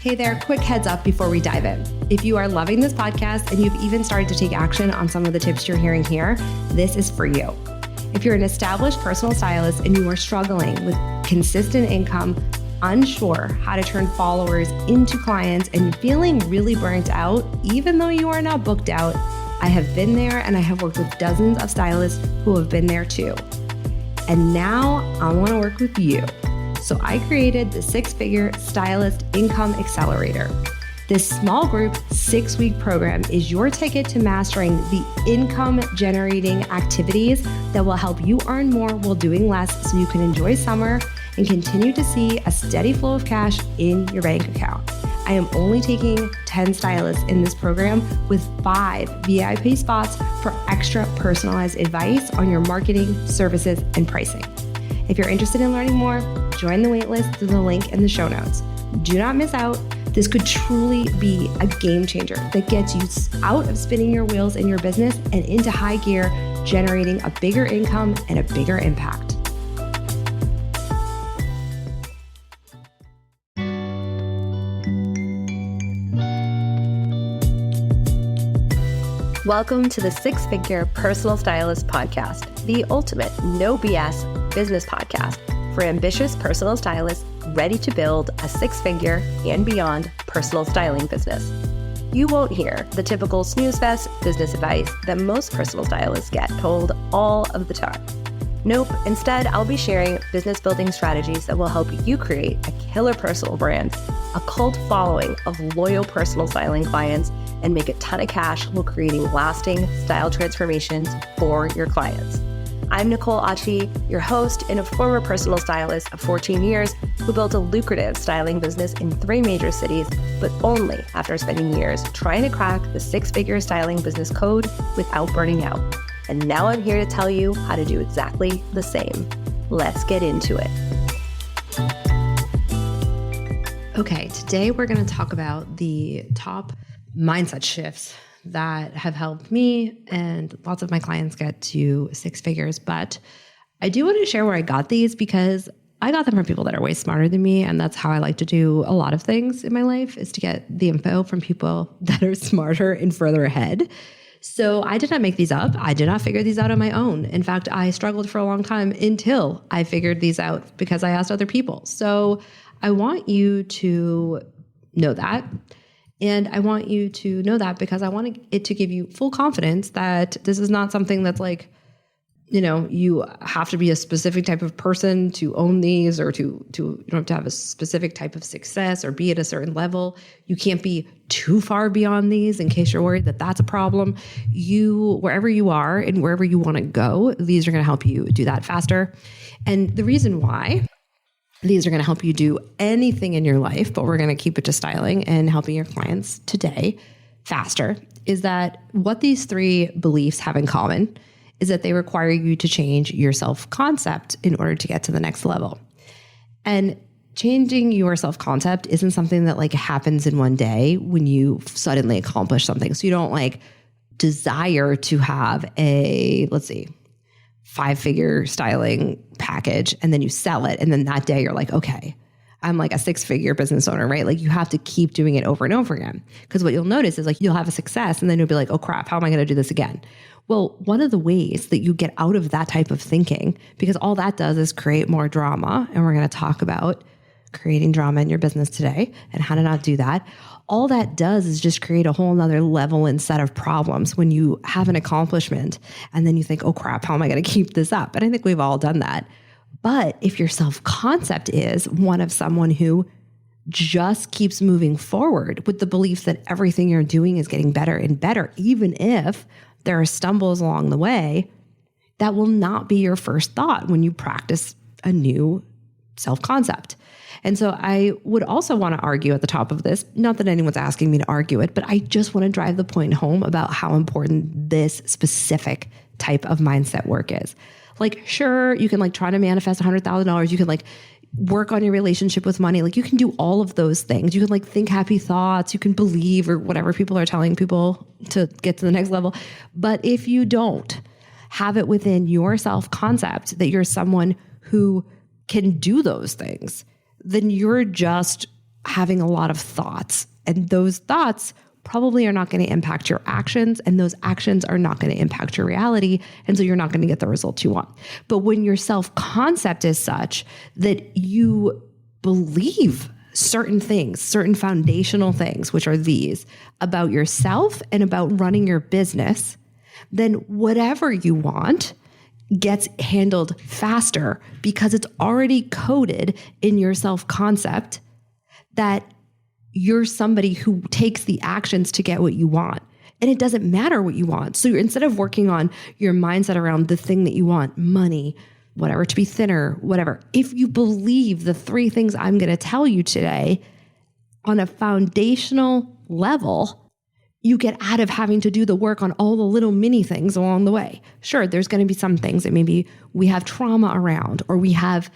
Hey there, quick heads up before we dive in. If you are loving this podcast and you've even started to take action on some of the tips you're hearing here, this is for you. If you're an established personal stylist and you are struggling with consistent income, unsure how to turn followers into clients, and feeling really burnt out, even though you are not booked out, I have been there and I have worked with dozens of stylists who have been there too. And now I want to work with you. So I created the Six Figure Stylist Income Accelerator. This small group 6-week program is your ticket to mastering the income generating activities that will help you earn more while doing less so you can enjoy summer and continue to see a steady flow of cash in your bank account. I am only taking 10 stylists in this program with 5 VIP spots for extra personalized advice on your marketing, services, and pricing. If you're interested in learning more, join the waitlist through the link in the show notes. Do not miss out. This could truly be a game changer that gets you out of spinning your wheels in your business and into high gear, generating a bigger income and a bigger impact. Welcome to the Six Figure Personal Stylist podcast, the ultimate no BS business podcast for ambitious personal stylists ready to build a 6-figure and beyond personal styling business. You won't hear the typical snooze fest business advice that most personal stylists get told all of the time. Nope, instead I'll be sharing business building strategies that will help you create a killer personal brand, a cult following of loyal personal styling clients, and make a ton of cash while creating lasting style transformations for your clients. I'm Nicole Achi, your host and a former personal stylist of 14 years who built a lucrative styling business in 3 major cities, but only after spending years trying to crack the 6-figure styling business code without burning out. And now I'm here to tell you how to do exactly the same. Let's get into it. Okay, today we're going to talk about the top mindset shifts that have helped me and lots of my clients get to 6 figures. But I do want to share where I got these because I got them from people that are way smarter than me. And that's how I like to do a lot of things in my life, is to get the info from people that are smarter and further ahead. So I did not make these up. I did not figure these out on my own. In fact, I struggled for a long time until I figured these out because I asked other people. So I want you to know that. And I want you to know that because I want it to give you full confidence that this is not something that's like, you have to be a specific type of person to own these, or you don't have to have a specific type of success or be at a certain level. You can't be too far beyond these in case you're worried that that's a problem. Wherever you are and wherever you want to go, these are going to help you do that faster. And the reason why these are going to help you do anything in your life, but we're going to keep it to styling and helping your clients today faster, is that what these 3 beliefs have in common is that they require you to change your self-concept in order to get to the next level. And changing your self-concept isn't something that happens in one day when you suddenly accomplish something. So you don't desire to have a, 5-figure styling package and then you sell it. And then that day you're like, okay, I'm like a 6-figure business owner, right? You have to keep doing it over and over again. Because what you'll notice is you'll have a success and then you'll be like, oh crap, how am I going to do this again? Well, one of the ways that you get out of that type of thinking, because all that does is create more drama. And we're going to talk about creating drama in your business today and how to not do that. All that does is just create a whole nother level and set of problems when you have an accomplishment and then you think, oh crap, how am I going to keep this up? And I think we've all done that. But if your self-concept is one of someone who just keeps moving forward with the belief that everything you're doing is getting better and better, even if there are stumbles along the way, that will not be your first thought when you practice a new self-concept. And so I would also want to argue at the top of this, not that anyone's asking me to argue it, but I just want to drive the point home about how important this specific type of mindset work is. Sure, you can try to manifest $100,000. You can work on your relationship with money. You can do all of those things. You can think happy thoughts. You can believe or whatever people are telling people to get to the next level. But if you don't have it within your self-concept that you're someone who can do those things, then you're just having a lot of thoughts, and those thoughts probably are not going to impact your actions, and those actions are not going to impact your reality. And so you're not going to get the results you want. But when your self-concept is such that you believe certain things, certain foundational things, which are these about yourself and about running your business, then whatever you want gets handled faster because it's already coded in your self-concept that you're somebody who takes the actions to get what you want. And it doesn't matter what you want. So instead of working on your mindset around the thing that you want, money, whatever, to be thinner, whatever, if you believe the 3 things I'm going to tell you today on a foundational level, you get out of having to do the work on all the little mini things along the way. Sure, there's going to be some things that maybe we have trauma around, or we have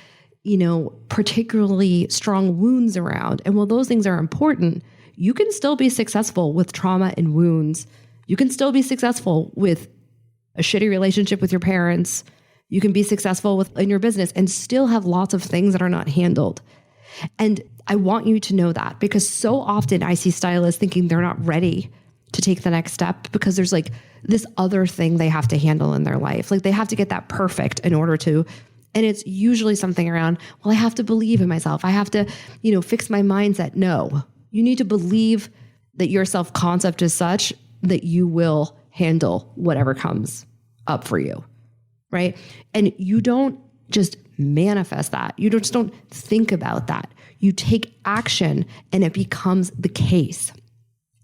particularly strong wounds around. And while those things are important, you can still be successful with trauma and wounds. You can still be successful with a shitty relationship with your parents. You can be successful in your business and still have lots of things that are not handled. And I want you to know that, because so often I see stylists thinking they're not ready to take the next step because there's like this other thing they have to handle in their life. Like they have to get that perfect in order to. And it's usually something around, well, I have to believe in myself. I have to, fix my mindset. No, you need to believe that your self-concept is such that you will handle whatever comes up for you, right? And you don't just manifest that. You just don't think about that. You take action and it becomes the case.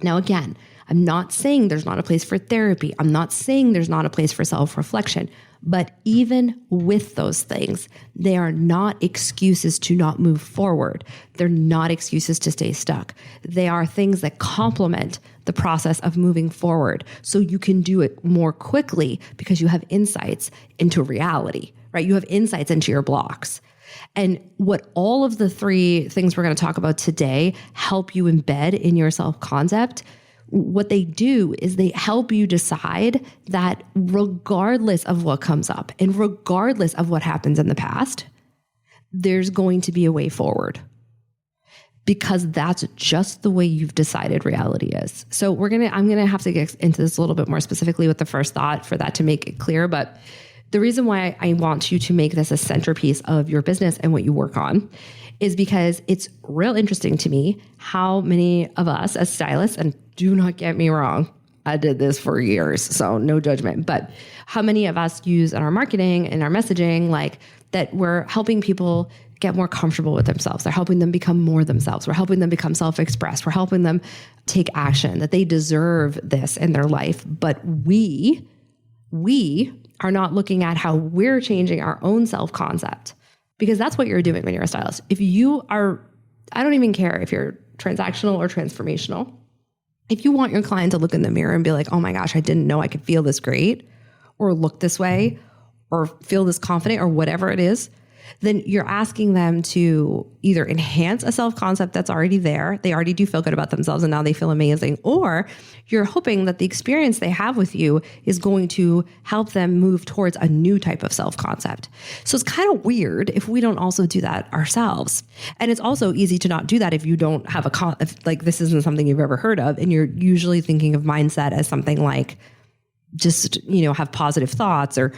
Now, again, I'm not saying there's not a place for therapy. I'm not saying there's not a place for self-reflection. But even with those things, they are not excuses to not move forward. They're not excuses to stay stuck. They are things that complement the process of moving forward so you can do it more quickly because you have insights into reality, right? You have insights into your blocks. And what all of the 3 things we're going to talk about today help you embed in your self-concept, what they do is they help you decide that regardless of what comes up and regardless of what happens in the past, there's going to be a way forward, because that's just the way you've decided reality is. So I'm going to have to get into this a little bit more specifically with the first thought for that to make it clear. But the reason why I want you to make this a centerpiece of your business and what you work on is because it's real interesting to me how many of us as stylists, and do not get me wrong, I did this for years, so no judgment, but how many of us use in our marketing and our messaging, like that we're helping people get more comfortable with themselves. They're helping them become more themselves. We're helping them become self-expressed. We're helping them take action, that they deserve this in their life. But we are not looking at how we're changing our own self-concept, because that's what you're doing when you're a stylist. If you are, I don't even care if you're transactional or transformational. If you want your client to look in the mirror and be like, oh my gosh, I didn't know I could feel this great, or look this way, or feel this confident, or whatever it is, then you're asking them to either enhance a self-concept that's already there. They already do feel good about themselves and now they feel amazing. Or you're hoping that the experience they have with you is going to help them move towards a new type of self-concept. So it's kind of weird if we don't also do that ourselves. And it's also easy to not do that if you don't have if this isn't something you've ever heard of, and you're usually thinking of mindset as something like just, have positive thoughts, or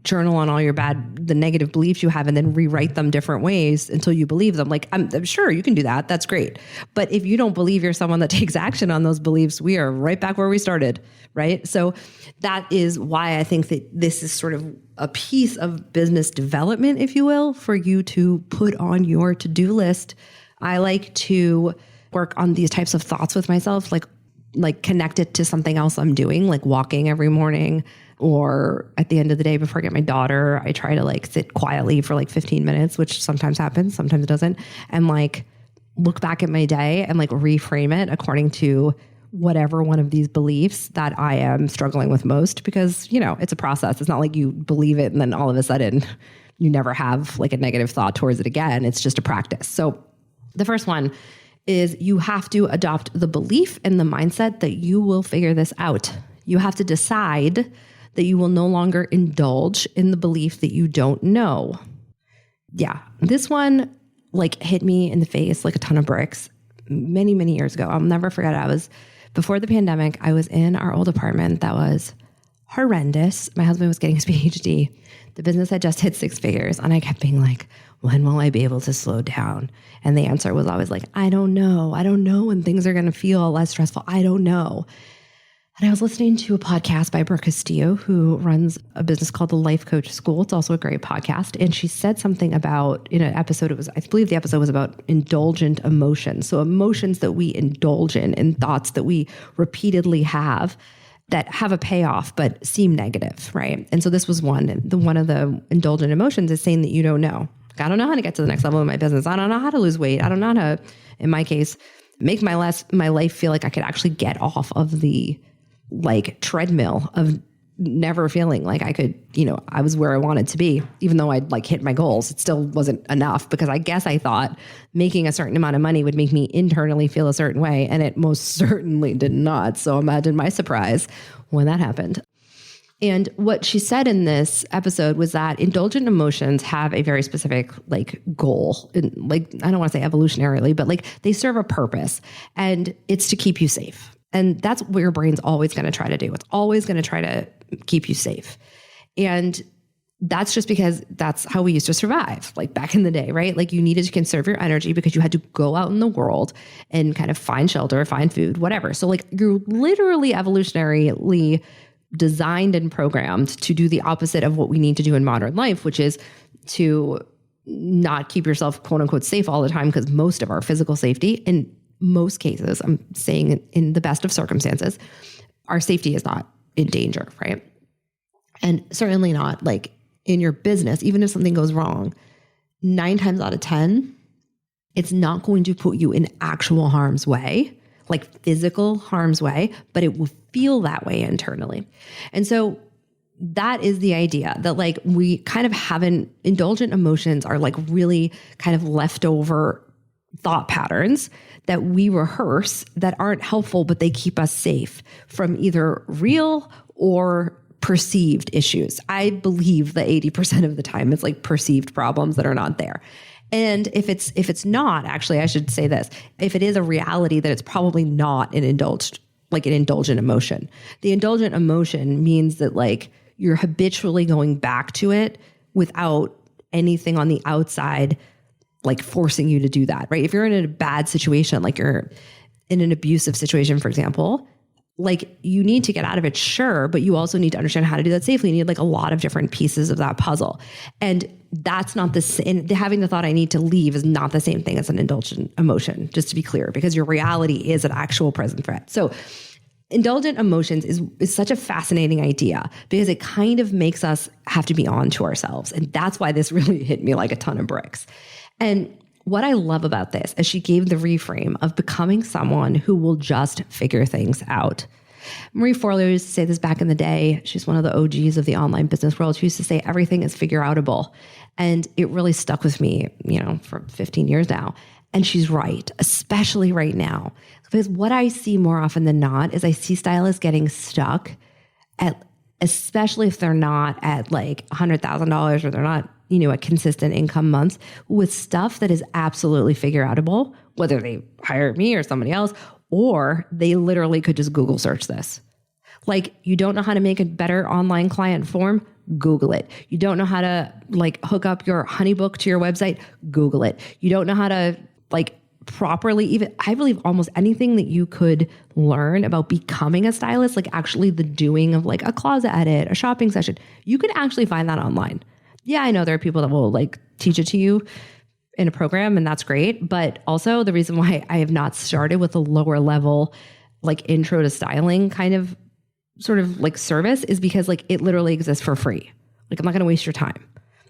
journal on all the negative beliefs you have and then rewrite them different ways until you believe them. Like, I'm sure you can do that. That's great. But if you don't believe you're someone that takes action on those beliefs, we are right back where we started, right? So that is why I think that this is sort of a piece of business development, if you will, for you to put on your to-do list. I like to work on these types of thoughts with myself, like connect it to something else I'm doing, like walking every morning, or at the end of the day before I get my daughter, I try to sit quietly for 15 minutes, which sometimes happens, sometimes it doesn't, and look back at my day and reframe it according to whatever one of these beliefs that I am struggling with most, because, it's a process. It's not like you believe it and then all of a sudden you never have a negative thought towards it again. It's just a practice. So the first one is you have to adopt the belief and the mindset that you will figure this out. You have to decide that you will no longer indulge in the belief that you don't know. Yeah, this one like hit me in the face like a ton of bricks many, many years ago. I'll never forget it. Before the pandemic, I was in our old apartment that was horrendous. My husband was getting his PhD. The business had just hit six figures. And I kept being like, when will I be able to slow down? And the answer was always like, I don't know. I don't know when things are going to feel less stressful. I don't know. And I was listening to a podcast by Brooke Castillo, who runs a business called The Life Coach School. It's also a great podcast. And she said something about, in an episode, I believe the episode was about indulgent emotions. So emotions that we indulge in and thoughts that we repeatedly have that have a payoff but seem negative, right? And so this was one of the indulgent emotions is saying that you don't know. I don't know how to get to the next level of my business. I don't know how to lose weight. I don't know how to, in my case, make my life feel like I could actually get off of the like treadmill of never feeling like I could, I was where I wanted to be, even though I'd like hit my goals. It still wasn't enough because I guess I thought making a certain amount of money would make me internally feel a certain way. And it most certainly did not. So imagine my surprise when that happened. And what she said in this episode was that indulgent emotions have a very specific like goal. And like, I don't want to say evolutionarily, but like they serve a purpose, and it's to keep you safe. And that's what your brain's always going to try to do. It's always going to try to keep you safe. And that's just because that's how we used to survive, like back in the day, right? Like you needed to conserve your energy because you had to go out in the world and kind of find shelter, find food, whatever. So like you're literally evolutionarily designed and programmed to do the opposite of what we need to do in modern life, which is to not keep yourself quote unquote safe all the time, because most of our physical safety, in most cases, I'm saying in the best of circumstances, our safety is not in danger, right? And certainly not like in your business, even if something goes wrong, 9 times out of 10, it's not going to put you in actual harm's way, like physical harm's way, but it will feel that way internally. And so that is the idea that like we kind of haven't, indulgent emotions are like really kind of leftover thought patterns that we rehearse that aren't helpful, but they keep us safe from either real or perceived issues. I believe that 80% of the time it's like perceived problems that are not there. And if it's not, actually, I should say this, if it is a reality, that it's probably not an indulgent emotion. The indulgent emotion means that like you're habitually going back to it without anything on the outside like forcing you to do that, right? If you're in a bad situation, like you're in an abusive situation, for example, like you need to get out of it, sure, but you also need to understand how to do that safely. You need like a lot of different pieces of that puzzle. And that's not the same. Having the thought I need to leave is not the same thing as an indulgent emotion, just to be clear, because your reality is an actual present threat. So indulgent emotions is such a fascinating idea because it kind of makes us have to be on to ourselves. And that's why this really hit me like a ton of bricks. And what I love about this is she gave the reframe of becoming someone who will just figure things out. Marie Forleo used to say this back in the day. She's one of the OGs of the online business world. She used to say everything is figure outable. And it really stuck with me, for 15 years now. And she's right, especially right now. Because what I see more often than not is I see stylists getting stuck at, especially if they're not at like $100,000 or they're not a consistent income month, with stuff that is absolutely figure outable, whether they hire me or somebody else, or they literally could just Google search this. Like, you don't know how to make a better online client form? Google it. You don't know how to like hook up your honeybook to your website? Google it. You don't know how to like properly, even I believe almost anything that you could learn about becoming a stylist, like actually the doing of like a closet edit, a shopping session, you could actually find that online. Yeah, I know there are people that will like teach it to you in a program, and that's great. But also the reason why I have not started with a lower level, like intro to styling kind of sort of like service is because like it literally exists for free. Like I'm not going to waste your time.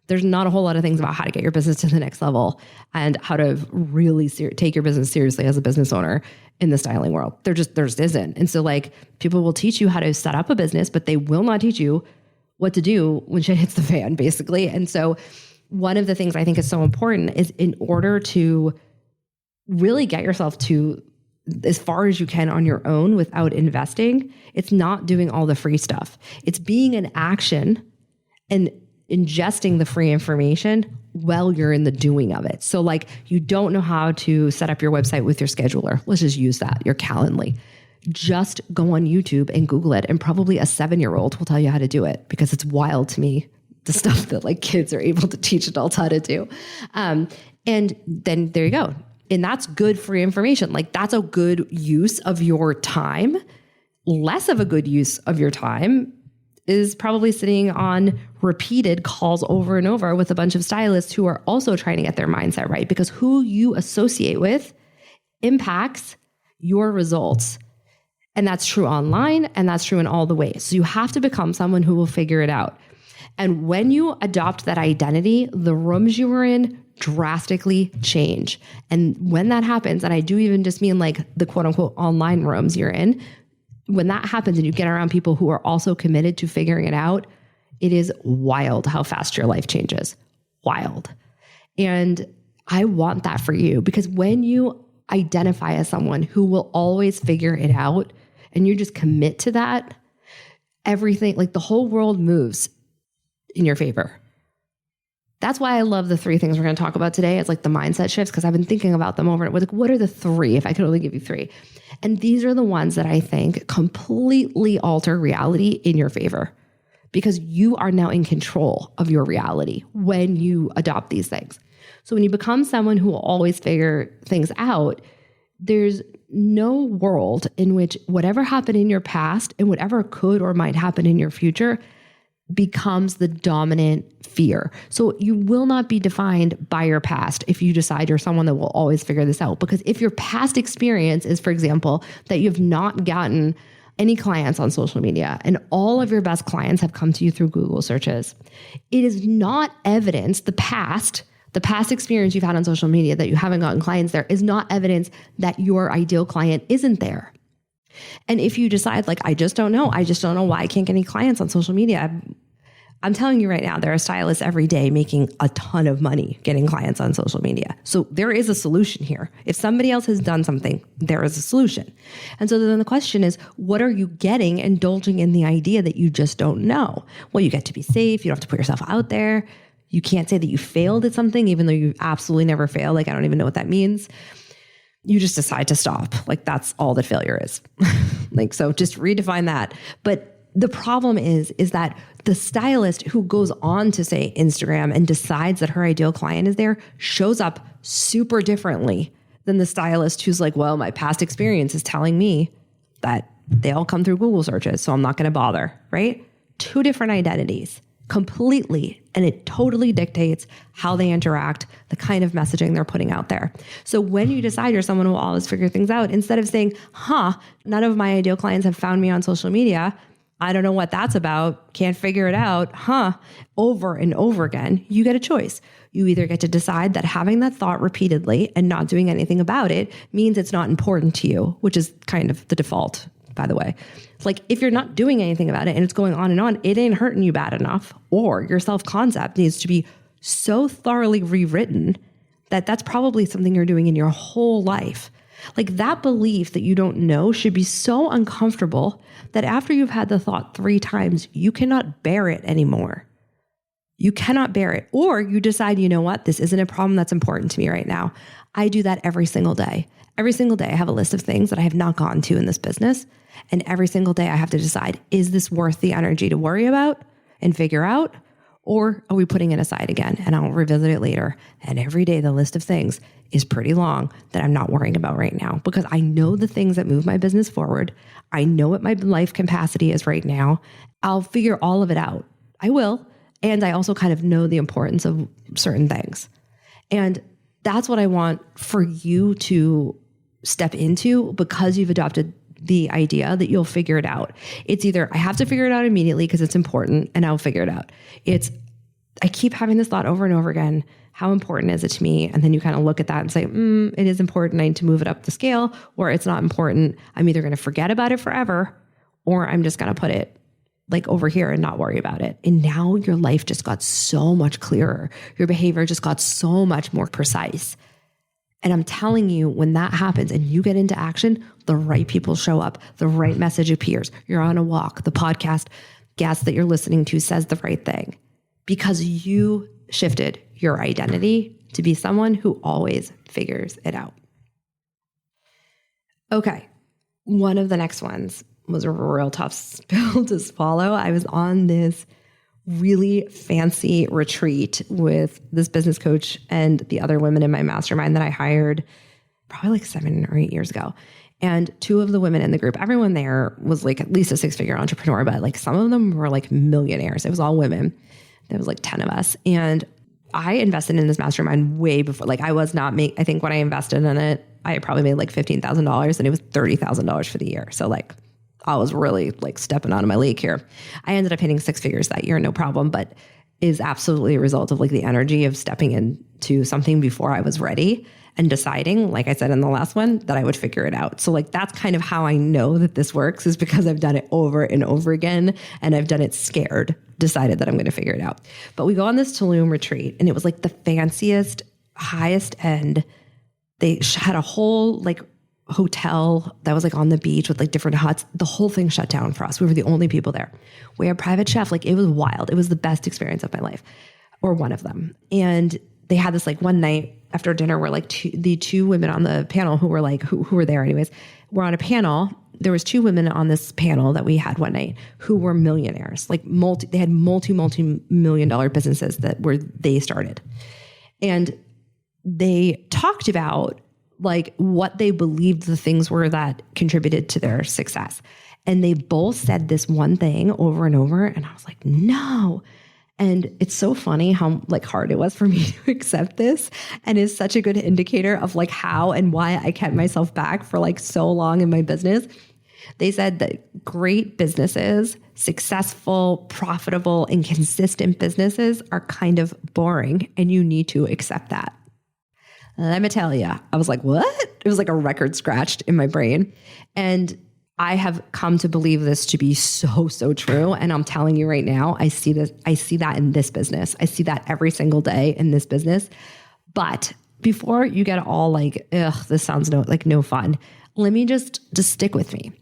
There's not a whole lot of things about how to get your business to the next level and how to really take your business seriously as a business owner in the styling world. There just isn't. And so like people will teach you how to set up a business, but they will not teach you what to do when shit hits the fan, basically. And so one of the things I think is so important is in order to really get yourself to as far as you can on your own without investing, it's not doing all the free stuff. It's being in action and ingesting the free information while you're in the doing of it. So like you don't know how to set up your website with your scheduler. Let's just use that, your Calendly. Just go on YouTube and Google it. And probably a 7-year-old will tell you how to do it, because it's wild to me, the stuff that like kids are able to teach adults how to do. And then there you go. And that's good free information. Like that's a good use of your time. Less of a good use of your time is probably sitting on repeated calls over and over with a bunch of stylists who are also trying to get their mindset right, because who you associate with impacts your results. And that's true online, and that's true in all the ways. So you have to become someone who will figure it out. And when you adopt that identity, the rooms you were in drastically change. And when that happens, and I do even just mean like the quote unquote online rooms you're in, when that happens and you get around people who are also committed to figuring it out, it is wild how fast your life changes. Wild. And I want that for you, because when you identify as someone who will always figure it out and you just commit to that, everything, like the whole world moves in your favor. That's why I love the 3 things we're going to talk about today. It's like the mindset shifts, because I've been thinking about them over. Like, what are the 3 if I could only give you 3? And these are the ones that I think completely alter reality in your favor, because you are now in control of your reality when you adopt these things. So when you become someone who will always figure things out, there's no world in which whatever happened in your past and whatever could or might happen in your future becomes the dominant fear. So you will not be defined by your past if you decide you're someone that will always figure this out. Because if your past experience is, for example, that you've not gotten any clients on social media and all of your best clients have come to you through Google searches, it is not evidence. The past experience you've had on social media that you haven't gotten clients there is not evidence that your ideal client isn't there. And if you decide like, I just don't know why I can't get any clients on social media. I'm telling you right now, there are stylists every day making a ton of money getting clients on social media. So there is a solution here. If somebody else has done something, there is a solution. And so then the question is, what are you getting indulging in the idea that you just don't know? Well, you get to be safe. You don't have to put yourself out there. You can't say that you failed at something, even though you absolutely never fail. Like, I don't even know what that means. You just decide to stop. Like, that's all that failure is. Like, so just redefine that. But the problem is that the stylist who goes on to say Instagram and decides that her ideal client is there shows up super differently than the stylist who's like, well, my past experience is telling me that they all come through Google searches, so I'm not going to bother, right? 2 different identities completely. And it totally dictates how they interact, the kind of messaging they're putting out there. So when you decide you're someone who will always figure things out, instead of saying, none of my ideal clients have found me on social media, I don't know what that's about, can't figure it out, over and over again, you get a choice. You either get to decide that having that thought repeatedly and not doing anything about it means it's not important to you, which is kind of the default, by the way. It's like, if you're not doing anything about it and it's going on, it ain't hurting you bad enough, or your self-concept needs to be so thoroughly rewritten that that's probably something you're doing in your whole life. Like, that belief that you don't know should be so uncomfortable that after you've had the thought 3 times, you cannot bear it anymore. You cannot bear it. Or you decide, you know what, this isn't a problem that's important to me right now. I do that every single day. Every single day I have a list of things that I have not gotten to in this business. And every single day I have to decide, is this worth the energy to worry about and figure out? Or are we putting it aside again and I'll revisit it later? And every day the list of things is pretty long that I'm not worrying about right now, because I know the things that move my business forward. I know what my life capacity is right now. I'll figure all of it out. I will. And I also kind of know the importance of certain things. And that's what I want for you to step into, because you've adopted the idea that you'll figure it out. It's either I have to figure it out immediately because it's important and I'll figure it out. It's I keep having this thought over and over again. How important is it to me? And then you kind of look at that and say, it is important. I need to move it up the scale, or it's not important. I'm either going to forget about it forever, or I'm just going to put it like over here and not worry about it. And now your life just got so much clearer. Your behavior just got so much more precise. And I'm telling you, when that happens and you get into action, the right people show up, the right message appears. You're on a walk. The podcast guest that you're listening to says the right thing. because you shifted your identity to be someone who always figures it out. Okay. One of the next ones was a real tough pill to swallow. I was on this really fancy retreat with this business coach and the other women in my mastermind that I hired probably like 7 or 8 years ago. And 2 of the women in the group, everyone there was like at least a 6-figure entrepreneur, but like some of them were like millionaires. It was all women. There was like 10 of us. And I invested in this mastermind way before, like I was not I think when I invested in it, I probably made like $15,000 and it was $30,000 for the year. So like I was really like stepping out of my league here. I ended up hitting 6 figures that year, no problem, but is absolutely a result of like the energy of stepping into something before I was ready and deciding, like I said in the last one, that I would figure it out. So like that's kind of how I know that this works, is because I've done it over and over again and I've done it scared, decided that I'm going to figure it out. But we go on this Tulum retreat and it was like the fanciest, highest end. They had a whole like hotel that was like on the beach with like different huts. The whole thing shut down for us. We were the only people there. We had a private chef. Like it was wild. It was the best experience of my life, or one of them. And they had this like one night after dinner where like the 2 women on the panel who were like, who were there anyways, were on a panel. There was 2 women on this panel that we had one night who were millionaires, like they had multi-million dollar businesses that they started. And they talked about like what they believed the things were that contributed to their success. And they both said this one thing over and over. And I was like, no. And it's so funny how like hard it was for me to accept this, and is such a good indicator of like how and why I kept myself back for like so long in my business. They said that great businesses, successful, profitable, and consistent businesses are kind of boring, and you need to accept that. Let me tell you, I was like, what? It was like a record scratched in my brain. And I have come to believe this to be so, so true. And I'm telling you right now, I see that in this business. I see that every single day in this business. But before you get all like, ugh, this sounds no fun, let me just stick with me.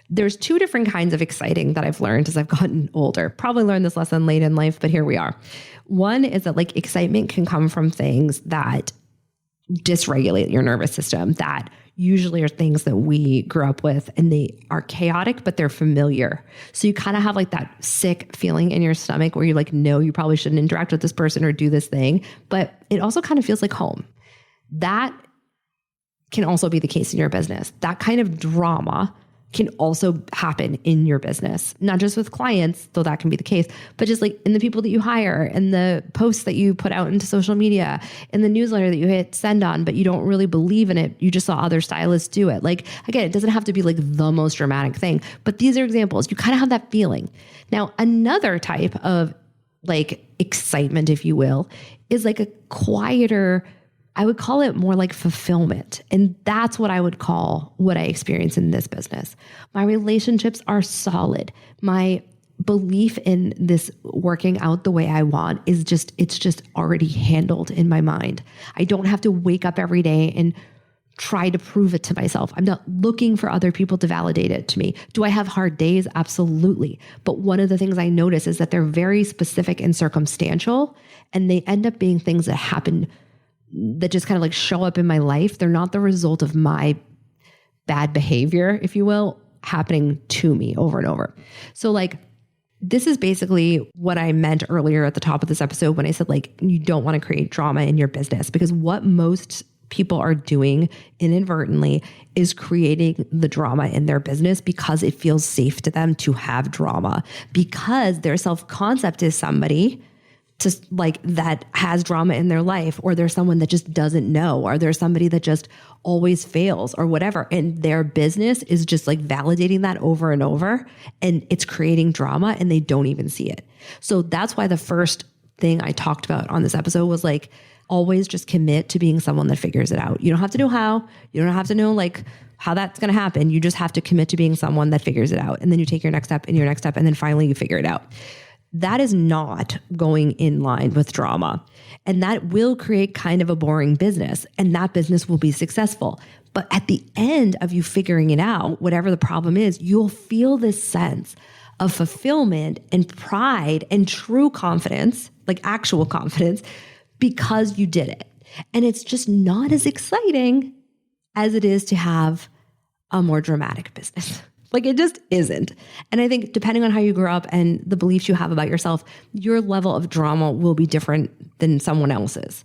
There's 2 different kinds of exciting that I've learned as I've gotten older. Probably learned this lesson late in life, but here we are. One is that like excitement can come from things that dysregulate your nervous system, that usually are things that we grew up with, and they are chaotic, but they're familiar. So you kind of have like that sick feeling in your stomach where you're like, no, you probably shouldn't interact with this person or do this thing, but it also kind of feels like home. That can also be the case in your business. That kind of drama can also happen in your business, not just with clients, though that can be the case, but just like in the people that you hire, and the posts that you put out into social media, in the newsletter that you hit send on, but you don't really believe in it. You just saw other stylists do it. Like, again, it doesn't have to be like the most dramatic thing, but these are examples. You kind of have that feeling. Now, another type of like excitement, if you will, is like a quieter, I would call it more like fulfillment. And that's what I would call what I experience in this business. My relationships are solid. My belief in this working out the way I want is it's just already handled in my mind. I don't have to wake up every day and try to prove it to myself. I'm not looking for other people to validate it to me. Do I have hard days? Absolutely. But one of the things I notice is that they're very specific and circumstantial, and they end up being things that happen that just kind of like show up in my life. They're not the result of my bad behavior, if you will, happening to me over and over. So like, this is basically what I meant earlier at the top of this episode when I said like, you don't want to create drama in your business, because what most people are doing inadvertently is creating the drama in their business because it feels safe to them to have drama, because their self-concept is somebody to like that has drama in their life, or there's someone that just doesn't know, or there's somebody that just always fails or whatever. And their business is just like validating that over and over, and it's creating drama and they don't even see it. So that's why the first thing I talked about on this episode was like, always just commit to being someone that figures it out. You don't have to know how, you don't have to know like how that's going to happen. You just have to commit to being someone that figures it out. And then you take your next step and your next step, and then finally you figure it out. That is not going in line with drama. And that will create kind of a boring business, and that business will be successful. But at the end of you figuring it out, whatever the problem is, you'll feel this sense of fulfillment and pride and true confidence, like actual confidence, because you did it. And it's just not as exciting as it is to have a more dramatic business. Like it just isn't. And I think depending on how you grew up and the beliefs you have about yourself, your level of drama will be different than someone else's.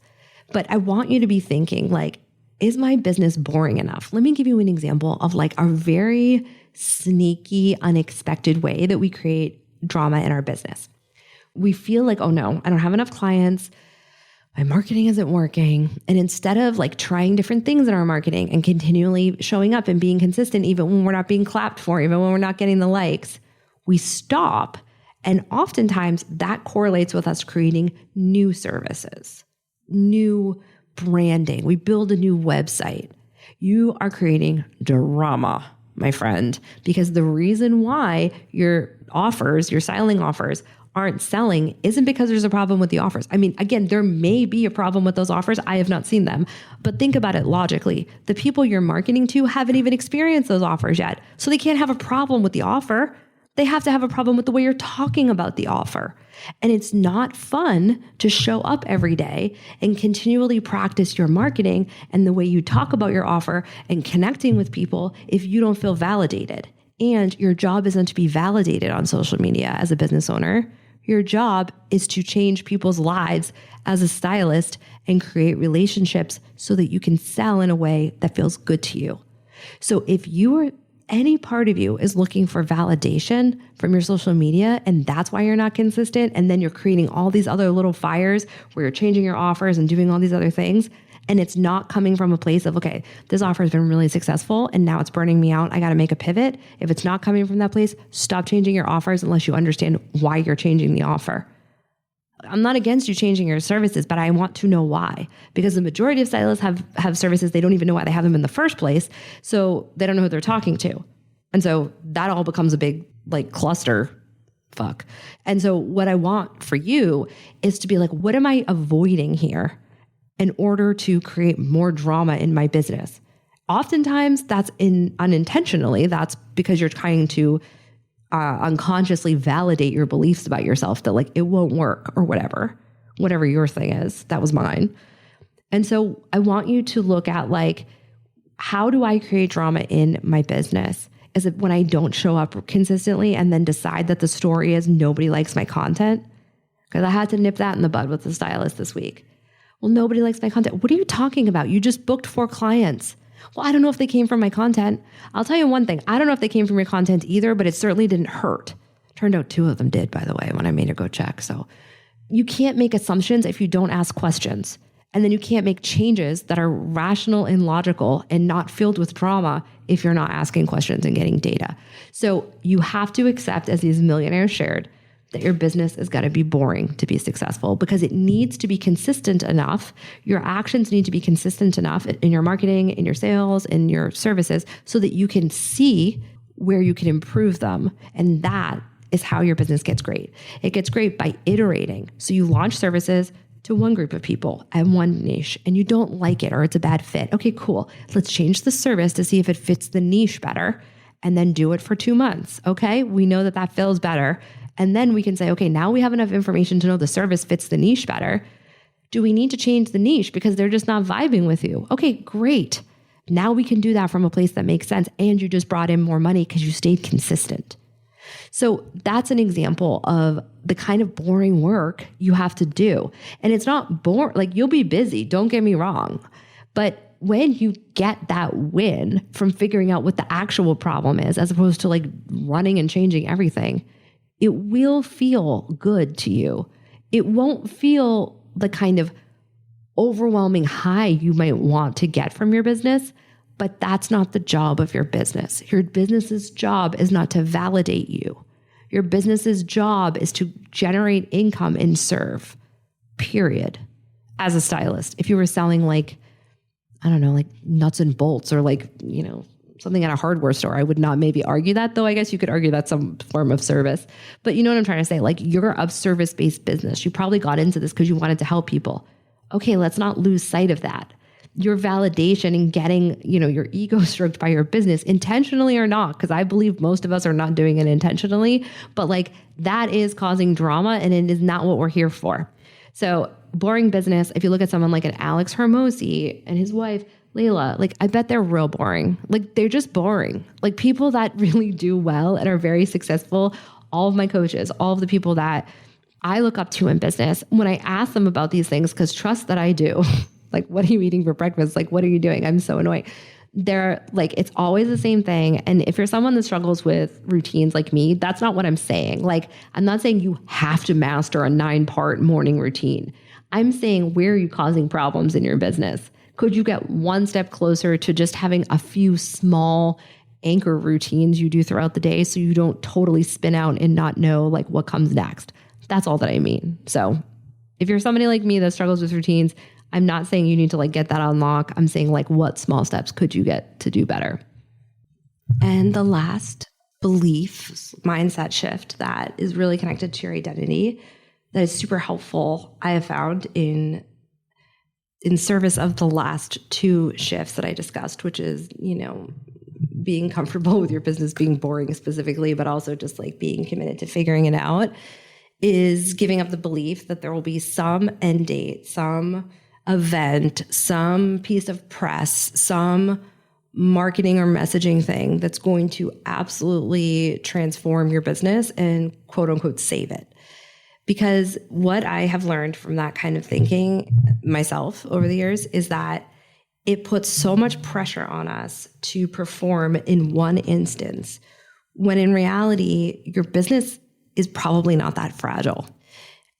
But I want you to be thinking like, is my business boring enough? Let me give you an example of like a very sneaky, unexpected way that we create drama in our business. We feel like, oh no, I don't have enough clients. My marketing isn't working. And instead of like trying different things in our marketing and continually showing up and being consistent, even when we're not being clapped for, even when we're not getting the likes, we stop. And oftentimes that correlates with us creating new services, new branding. We build a new website. You are creating drama, my friend, because the reason why your offers, your styling offers, aren't selling isn't because there's a problem with the offers. I mean, again, there may be a problem with those offers. I have not seen them, but think about it logically. The people you're marketing to haven't even experienced those offers yet. So they can't have a problem with the offer. They have to have a problem with the way you're talking about the offer. And it's not fun to show up every day and continually practice your marketing and the way you talk about your offer and connecting with people if you don't feel validated. And your job isn't to be validated on social media as a business owner. Your job is to change people's lives as a stylist and create relationships so that you can sell in a way that feels good to you. So if any part of you is looking for validation from your social media and that's why you're not consistent, and then you're creating all these other little fires where you're changing your offers and doing all these other things, and it's not coming from a place of, okay, this offer has been really successful and now it's burning me out, I got to make a pivot. If it's not coming from that place, stop changing your offers unless you understand why you're changing the offer. I'm not against you changing your services, but I want to know why. Because the majority of stylists have services, they don't even know why they have them in the first place. So they don't know who they're talking to. And so that all becomes a big like cluster fuck. And so what I want for you is to be like, what am I avoiding here in order to create more drama in my business? Oftentimes that's unintentionally, that's because you're trying to unconsciously validate your beliefs about yourself that like it won't work or whatever your thing is. That was mine. And so I want you to look at like, how do I create drama in my business? Is it when I don't show up consistently and then decide that the story is nobody likes my content? Because I had to nip that in the bud with the stylist this week. Well, nobody likes my content. What are you talking about? You just booked 4 clients. Well, I don't know if they came from my content. I'll tell you one thing. I don't know if they came from your content either, but it certainly didn't hurt. Turned out 2 of them did, by the way, when I made her go check. So you can't make assumptions if you don't ask questions. And then you can't make changes that are rational and logical and not filled with drama if you're not asking questions and getting data. So you have to accept, as these millionaires shared, that your business has got to be boring to be successful because it needs to be consistent enough. Your actions need to be consistent enough in your marketing, in your sales, in your services so that you can see where you can improve them. And that is how your business gets great. It gets great by iterating. So you launch services to one group of people and one niche and you don't like it or it's a bad fit. Okay, cool. Let's change the service to see if it fits the niche better and then do it for 2 months. Okay, we know that that feels better. And then we can say, okay, now we have enough information to know the service fits the niche better. Do we need to change the niche because they're just not vibing with you? Okay, great. Now we can do that from a place that makes sense and you just brought in more money because you stayed consistent. So that's an example of the kind of boring work you have to do. And it's not boring, like you'll be busy, don't get me wrong. But when you get that win from figuring out what the actual problem is, as opposed to like running and changing everything, it will feel good to you. It won't feel the kind of overwhelming high you might want to get from your business, but that's not the job of your business. Your business's job is not to validate you. Your business's job is to generate income and serve, period. As a stylist, if you were selling like, I don't know, like nuts and bolts or like, you know, something at a hardware store, I would not maybe argue that, though I guess you could argue that's some form of service. But you know what I'm trying to say? Like you're a service-based business. You probably got into this because you wanted to help people. Okay, let's not lose sight of that. your validation and getting, your ego stroked by your business, intentionally or not, because I believe most of us are not doing it intentionally, but like that is causing drama and it is not what we're here for. So boring business, if you look at someone like an Alex Hermosi and his wife, Layla, like I bet they're real boring. Like they're just boring. Like people that really do well and are very successful, all of my coaches, all of the people that I look up to in business, when I ask them about these things, because trust that I do, like, what are you eating for breakfast? Like, what are you doing? I'm so annoyed. They're like, it's always the same thing. And if you're someone that struggles with routines like me, that's not what I'm saying. Like, I'm not saying you have to master a 9-part morning routine. I'm saying, where are you causing problems in your business? Could you get one step closer to just having a few small anchor routines you do throughout the day so you don't totally spin out and not know like what comes next? That's all that I mean. So if you're somebody like me that struggles with routines, I'm not saying you need to like get that on lock. I'm saying like, what small steps could you get to do better? And the last belief, mindset shift that is really connected to your identity, that is super helpful, I have found in service of the last 2 shifts that I discussed, which is, being comfortable with your business being boring specifically, but also just like being committed to figuring it out, is giving up the belief that there will be some end date, some event, some piece of press, some marketing or messaging thing that's going to absolutely transform your business and quote unquote save it. Because what I have learned from that kind of thinking myself over the years is that it puts so much pressure on us to perform in one instance, when in reality, your business is probably not that fragile.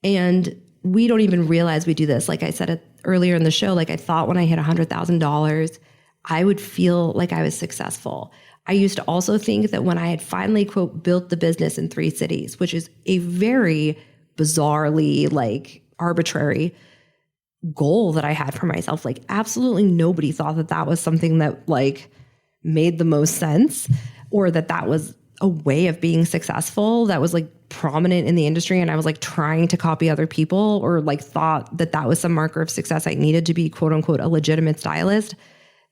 And we don't even realize we do this. Like I said earlier in the show, like I thought when I hit $100,000, I would feel like I was successful. I used to also think that when I had finally, quote, built the business in 3 cities, which is a very bizarrely like arbitrary goal that I had for myself, like absolutely nobody thought that that was something that like made the most sense, or that that was a way of being successful that was like prominent in the industry. And I was like trying to copy other people, or like thought that that was some marker of success I needed to be quote unquote a legitimate stylist.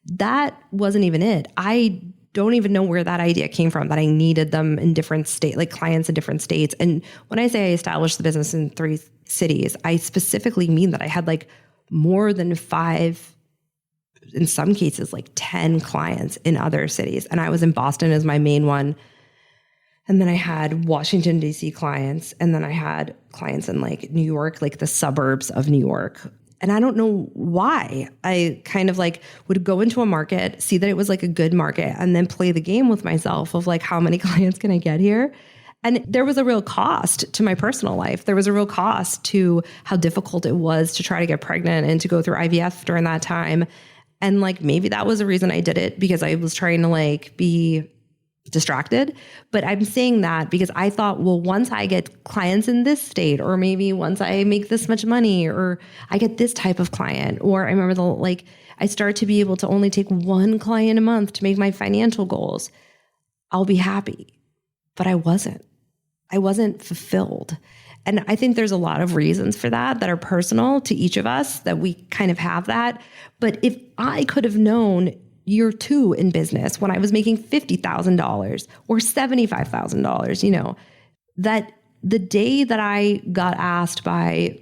That wasn't even it. I don't even know where that idea came from, that I needed them in different states, like clients in different states. And when I say I established the business in 3 cities, I specifically mean that I had like more than 5, in some cases, like 10 clients in other cities. And I was in Boston as my main one. And then I had Washington, D.C. clients. And then I had clients in like New York, like the suburbs of New York. And I don't know why. I kind of like would go into a market, see that it was like a good market, and then play the game with myself of like, how many clients can I get here? And there was a real cost to my personal life. There was a real cost to how difficult it was to try to get pregnant and to go through IVF during that time. And like, maybe that was the reason I did it, because I was trying to like be distracted. But I'm saying that because I thought, well, once I get clients in this state, or maybe once I make this much money, or I get this type of client, or I remember I start to be able to only take 1 client a month to make my financial goals, I'll be happy. But I wasn't fulfilled. And I think there's a lot of reasons for that are personal to each of us, that we kind of have that. But if I could have known year 2 in business, when I was making $50,000 or $75,000, that the day that I got asked by,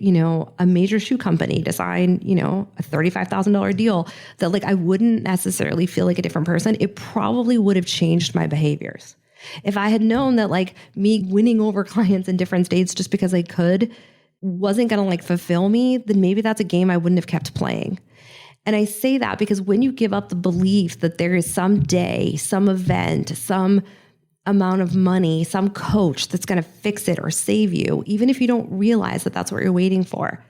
a major shoe company to sign, a $35,000 deal, that like I wouldn't necessarily feel like a different person, it probably would have changed my behaviors. If I had known that like me winning over clients in different states just because I could wasn't going to like fulfill me, then maybe that's a game I wouldn't have kept playing. And I say that because when you give up the belief that there is some day, some event, some amount of money, some coach that's going to fix it or save you, even if you don't realize that that's what you're waiting for,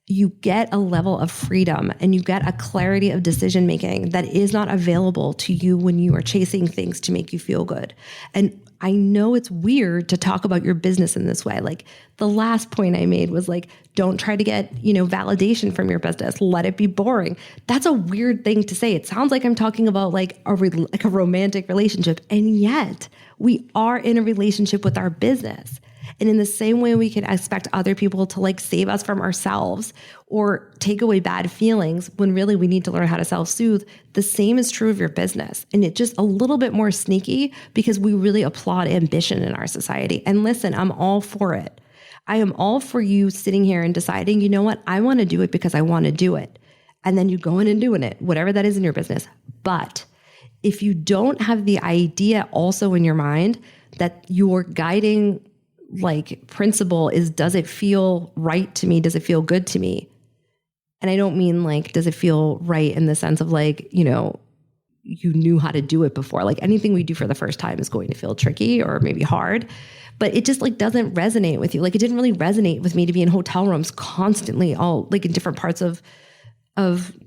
you get a level of freedom and you get a clarity of decision making that is not available to you when you are chasing things to make you feel good. And I know it's weird to talk about your business in this way. Like the last point I made was like, don't try to get, validation from your business. Let it be boring. That's a weird thing to say. It sounds like I'm talking about like a romantic relationship. And yet we are in a relationship with our business. And in the same way we can expect other people to like save us from ourselves or take away bad feelings when really we need to learn how to self-soothe, the same is true of your business. And it's just a little bit more sneaky because we really applaud ambition in our society. And listen, I'm all for it. I am all for you sitting here and deciding, you know what, I want to do it because I want to do it. And then you go in and doing it, whatever that is in your business. But if you don't have the idea also in your mind that your guiding like principle is, does it feel right to me? Does it feel good to me? And I don't mean like, does it feel right in the sense of like, you know, you knew how to do it before. Like anything we do for the first time is going to feel tricky or maybe hard, but it just like doesn't resonate with you. Like it didn't really resonate with me to be in hotel rooms constantly, all like in different parts of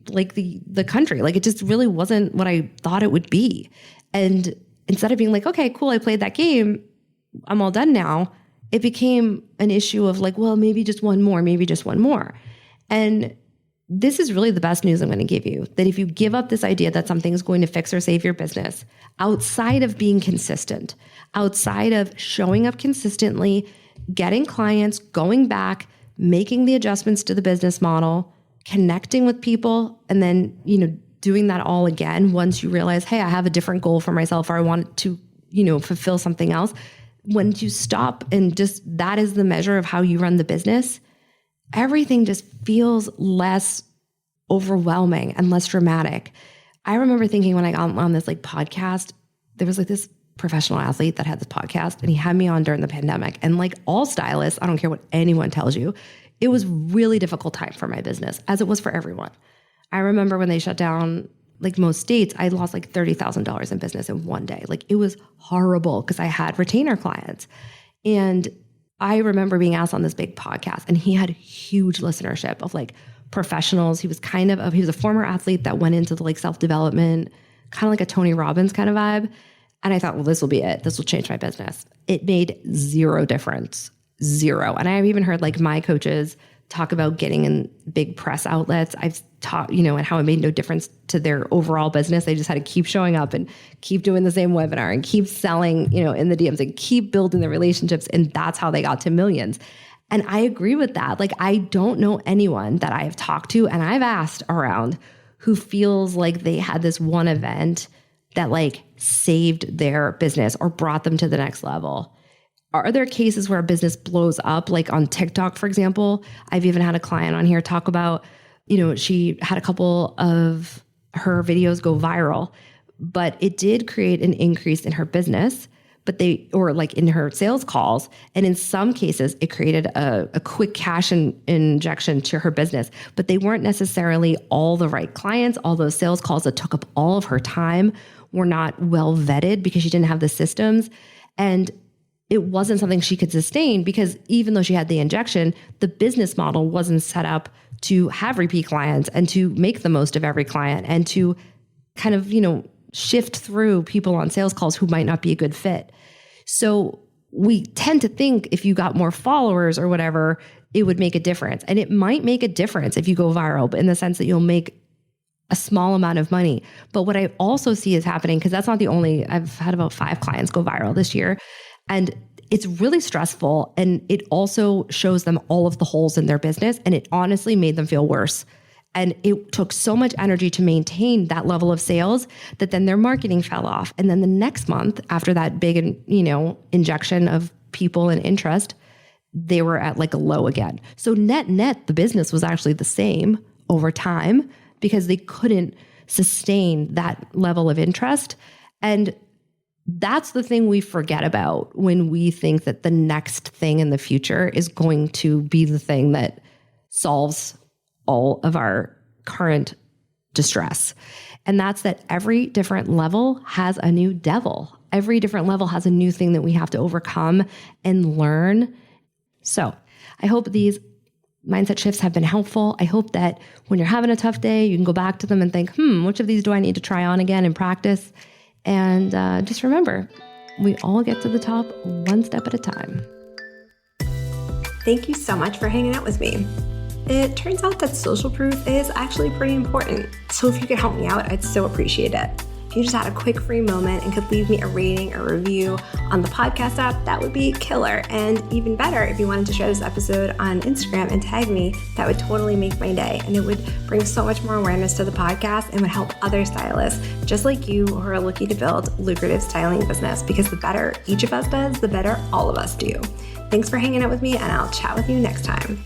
like the country. Like it just really wasn't what I thought it would be. And instead of being like, okay, cool, I played that game, I'm all done now, it became an issue of like, well, maybe just one more. And this is really the best news I'm going to give you, that if you give up this idea that something is going to fix or save your business, outside of being consistent, outside of showing up consistently, getting clients, going back, making the adjustments to the business model, connecting with people, and then, you know, doing that all again once you realize, hey, I have a different goal for myself, or I want to, you know, fulfill something else. When you stop and just that is the measure of how you run the business, everything just feels less overwhelming and less dramatic. I remember thinking when I got on this like podcast, there was like this professional athlete that had this podcast and he had me on during the pandemic. And like all stylists, I don't care what anyone tells you, it was really difficult time for my business, as it was for everyone. I remember when they shut down like most states, I lost like $30,000 in business in one day. Like it was horrible because I had retainer clients. And I remember being asked on this big podcast, and he had huge listenership of like professionals. He was a former athlete that went into the like self-development, kind of like a Tony Robbins kind of vibe. And I thought, well, this will be it. This will change my business. It made zero difference. Zero. And I've even heard like my coaches talk about getting in big press outlets. I've taught, you know, and how it made no difference to their overall business. They just had to keep showing up and keep doing the same webinar and keep selling, you know, in the DMs and keep building the relationships. And that's how they got to millions. And I agree with that. Like, I don't know anyone that I have talked to and I've asked around who feels like they had this one event that like saved their business or brought them to the next level. Are there cases where a business blows up, like on TikTok, for example? I've even had a client on here talk about, you know, she had a couple of her videos go viral, but it did create an increase in her business, or like in her sales calls. And in some cases, it created a quick cash injection to her business, but they weren't necessarily all the right clients. All those sales calls that took up all of her time were not well vetted because she didn't have the systems. And it wasn't something she could sustain because even though she had the injection, the business model wasn't set up to have repeat clients and to make the most of every client and to kind of, you know, shift through people on sales calls who might not be a good fit. So we tend to think if you got more followers or whatever, it would make a difference. And it might make a difference if you go viral, but in the sense that you'll make a small amount of money. But what I also see is happening, because that's not the only, I've had about 5 clients go viral this year. And it's really stressful. And it also shows them all of the holes in their business. And it honestly made them feel worse. And it took so much energy to maintain that level of sales that then their marketing fell off. And then the next month, after that big, you know, injection of people and interest, they were at like a low again. So net, the business was actually the same over time because they couldn't sustain that level of interest. And that's the thing we forget about when we think that the next thing in the future is going to be the thing that solves all of our current distress. And that's that every different level has a new devil. Every different level has a new thing that we have to overcome and learn. So I hope these mindset shifts have been helpful. I hope that when you're having a tough day, you can go back to them and think, which of these do I need to try on again and practice? And just remember, we all get to the top one step at a time. Thank you so much for hanging out with me. It turns out that social proof is actually pretty important. So if you could help me out, I'd so appreciate it. If you just had a quick free moment and could leave me a rating or review on the podcast app, that would be killer. And even better, if you wanted to share this episode on Instagram and tag me, that would totally make my day. And it would bring so much more awareness to the podcast and would help other stylists just like you who are looking to build lucrative styling business, because the better each of us does, the better all of us do. Thanks for hanging out with me, and I'll chat with you next time.